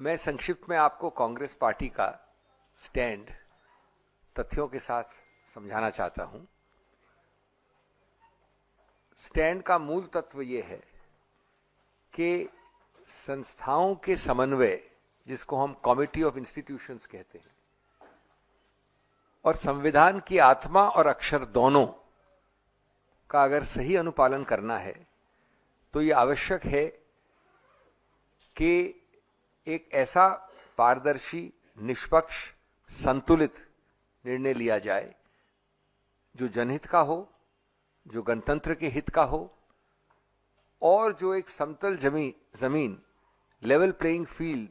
मैं संक्षिप्त में आपको कांग्रेस पार्टी का स्टैंड तथ्यों के साथ समझाना चाहता हूं। स्टैंड का मूल तत्व ये है कि संस्थाओं के समन्वय, जिसको हम कमिटी ऑफ इंस्टीट्यूशंस कहते हैं, और संविधान की आत्मा और अक्षर दोनों का अगर सही अनुपालन करना है तो ये आवश्यक है कि एक ऐसा पारदर्शी, निष्पक्ष, संतुलित निर्णय लिया जाए जो जनहित का हो, जो गणतंत्र के हित का हो, और जो एक समतल जमीन लेवल प्लेइंग फील्ड,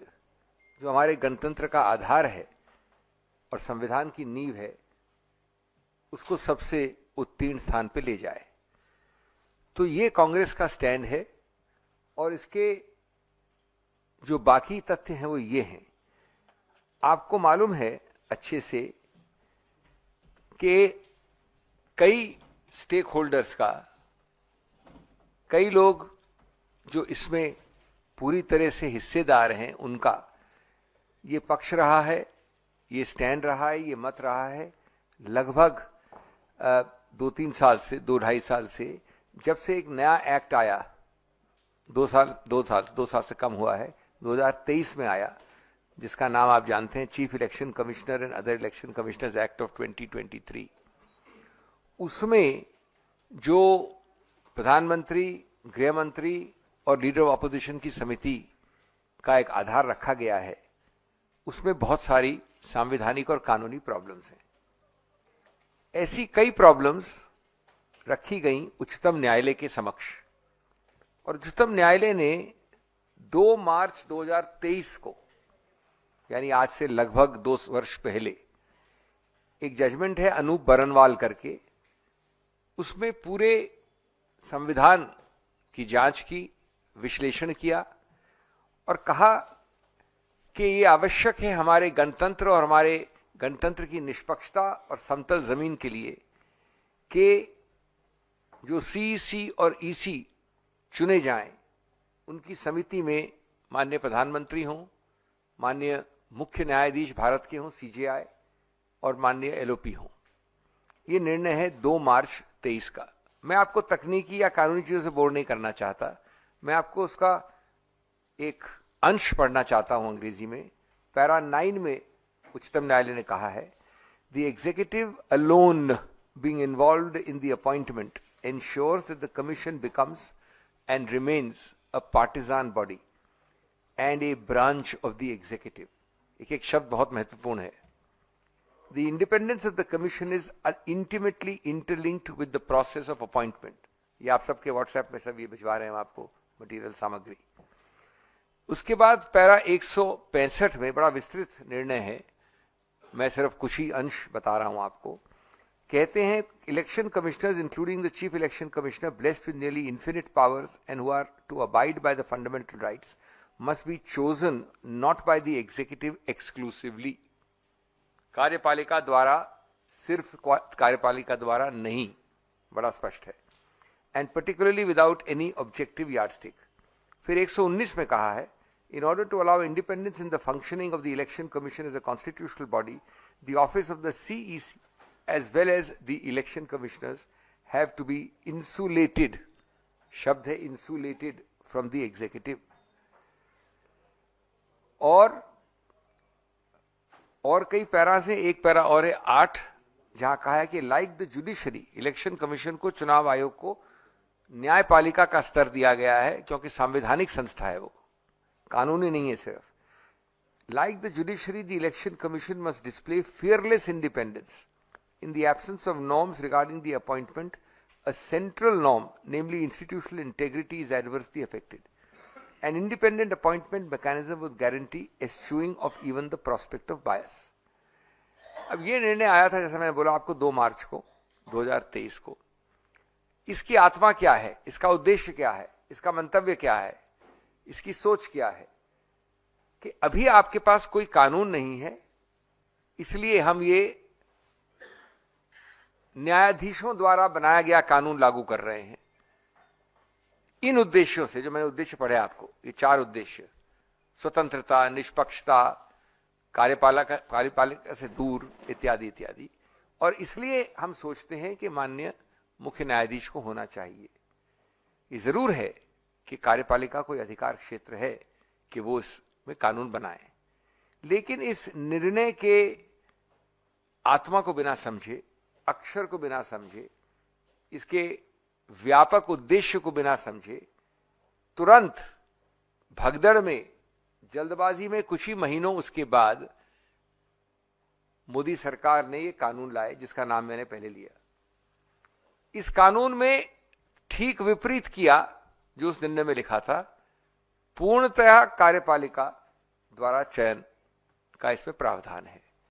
जो हमारे गणतंत्र का आधार है और संविधान की नींव है, उसको सबसे उत्तीर्ण स्थान पे ले जाए। तो ये कांग्रेस का स्टैंड है। और इसके जो बाकी तथ्य हैं वो ये हैं। आपको मालूम है अच्छे से कि कई स्टेक होल्डर्स का, कई लोग जो इसमें पूरी तरह से हिस्सेदार हैं, उनका ये पक्ष रहा है, ये स्टैंड रहा है, ये मत रहा है लगभग 2-3 साल से, 2-2.5 साल से, जब से एक नया एक्ट आया, 2 साल से कम हुआ है, 2023 में आया, जिसका नाम आप जानते हैं, chief election commissioner and other election commissioners act of 2023। उसमें जो प्रधानमंत्री, गृह मंत्री और लीडर ऑफ अपोजिशन की समिति का एक आधार रखा गया है, उसमें बहुत सारी संवैधानिक और कानूनी प्रॉब्लम्स हैं। ऐसी कई प्रॉब्लम्स रखी गई उच्चतम न्यायालय के समक्ष, और उच्चतम न्यायालय ने 2 मार्च 2023 को, यानी आज से लगभग 2 वर्ष पहले, एक जजमेंट है अनूप बरनवाल करके, उसमें पूरे संविधान की जांच की, विश्लेषण किया और कहा कि ये आवश्यक है हमारे गणतंत्र और हमारे गणतंत्र की निष्पक्षता और समतल जमीन के लिए कि जो सीईसी और ईसी चुने जाएं, उनकी समिति में माननीय प्रधानमंत्री हों, माननीय मुख्य न्यायाधीश भारत के हों सीजेआई, और माननीय एलओपी हों। ये निर्णय है 2 मार्च 23 का। मैं आपको तकनीकी या कानूनी चीजों से बोर नहीं करना चाहता, मैं आपको उसका एक अंश पढ़ना चाहता हूं अंग्रेजी में। पैरा 9 में उच्चतम न्यायालय ने कहा है, the executive alone being involved in the appointment ensures that the commission becomes and remains a partisan body and a branch of the executive. एक शब्द बहुत महत्वपूर्ण है। The independence of the commission is intimately interlinked with the process of appointment. ये आप सबके WhatsApp में सब ये भिजवा रहे हैं आपको मटेरियल, सामग्री। उसके बाद पैरा 165 में बड़ा विस्तृत निर्णय है, मैं सिर्फ कुछ ही अंश बता रहा हूं आपको। कहते हैं, election commissioners including the chief election commissioner blessed with nearly infinite powers and who are to abide by the fundamental rights must be chosen not by the executive exclusively. कार्यपालिका द्वारा, सिर्फ कार्यपालिका द्वारा नहीं, बड़ा स्पष्ट है, and particularly without any objective yardstick. फिर 119 में कहा है, in order to allow independence in the functioning of the election commission as a constitutional body, the office of the CEC as well as the election commissioners have to be insulated, शब्द है insulated, from the executive। और कई para से एक para और है 8, जहां कहा है कि like the judiciary, election commission को, चुनाव आयोग को न्यायपालिका का स्तर दिया गया है, क्योंकि संवैधानिक संस्था है, वो कानूनी नहीं है सिर्फ। Like the judiciary, the election commission must display fearless independence. In the absence of norms regarding the appointment, a central norm, namely institutional integrity, is adversely affected. An independent appointment mechanism would guarantee eschewing of even the prospect of bias. अब ये निर्णय आया था, जैसा मैंने बोला आपको, 2 मार्च को 2023 को। इसकी आत्मा क्या है, इसका उद्देश्य क्या है, इसका मंतव्य क्या है, इसकी सोच क्या है कि अभी आपके पास कोई कानून नहीं है, इसलिए हम ये न्यायाधीशों द्वारा बनाया गया कानून लागू कर रहे हैं। इन उद्देश्यों से, जो मैंने उद्देश्य पढ़े आपको, ये 4 उद्देश्य, स्वतंत्रता, निष्पक्षता, कार्यपालिका से दूर, इत्यादि इत्यादि। और इसलिए हम सोचते हैं कि माननीय मुख्य न्यायाधीश को होना चाहिए। ये जरूर है कि कार्यपालिका कोई अधिकार क्षेत्र है कि वो इसमें कानून बनाए, लेकिन इस निर्णय के आत्मा को बिना समझे, अक्षर को बिना समझे, इसके व्यापक उद्देश्य को बिना समझे, तुरंत भगदड़ में, जल्दबाजी में कुछ ही महीनों उसके बाद मोदी सरकार ने ये कानून लाए जिसका नाम मैंने पहले लिया। इस कानून में ठीक विपरीत किया जो उस निर्णय में लिखा था। पूर्णतः कार्यपालिका द्वारा चयन का इसमें प्रावधान है।